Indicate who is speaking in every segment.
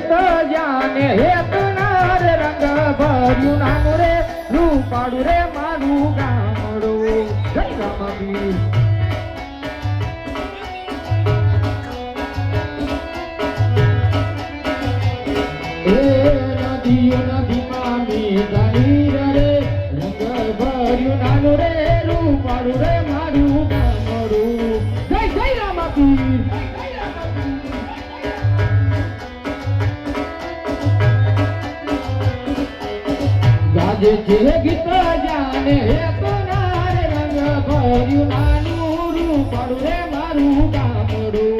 Speaker 1: ગીત જાને હેતનાર રંગ ભર્યું નાનું રે રૂપાળું રે મારું ગામડું જય રામાપીર નદીમાં મેઘાની રે રંગ ભર્યું નાનું રે રૂપાળું રે મારું ગામડું જય જય રામાપીર ગાજે છે ગીત જાને હેતનાર રંગ ભર્યું નાનું રૂપાળું રે મારું ગામડું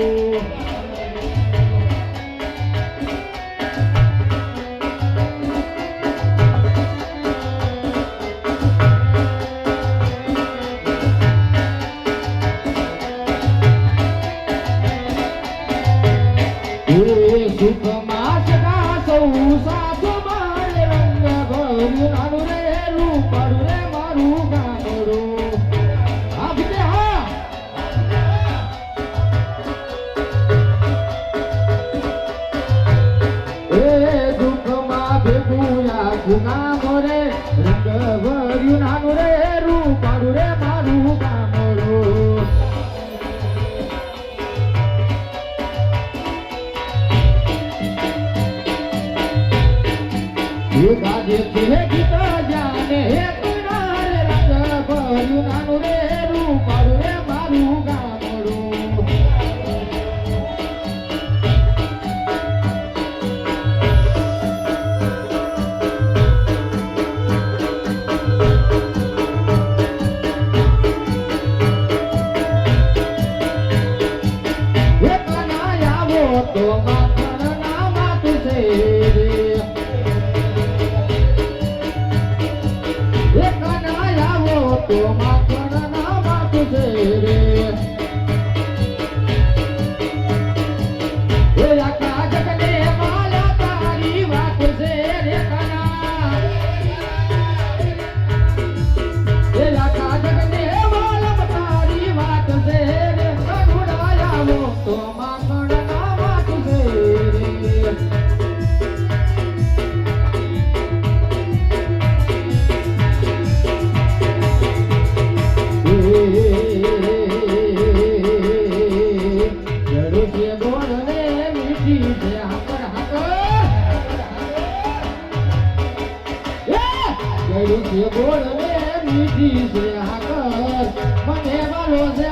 Speaker 1: સુખમાં સદા સૌ સાથ માર રંગ ભર્યું નાનું રે રૂપાળું રે મારું ગામડું આપજે હા એ દુઃખમાં ભેગું આખું ગામ રે રંગ ભર્યું નાનું રે રૂપાળું રે મારું ગામડું ગાજે છે ગીત જાને હેતનાર રંગ ભર્યું નાનું રે રૂપાળું રે મારું ગામડું એકના આવો તો માખણ ના માતું છે તો માખણ ના માતું છે રે એ આખા જગને માલા તારી વાત છે રે કના એ આખા જગને માલા તારી વાત છે રે કરુણા આવો તો માખણ ના માતું છે રે બોલ રે મીઠી છે હાકર મને વાલો છે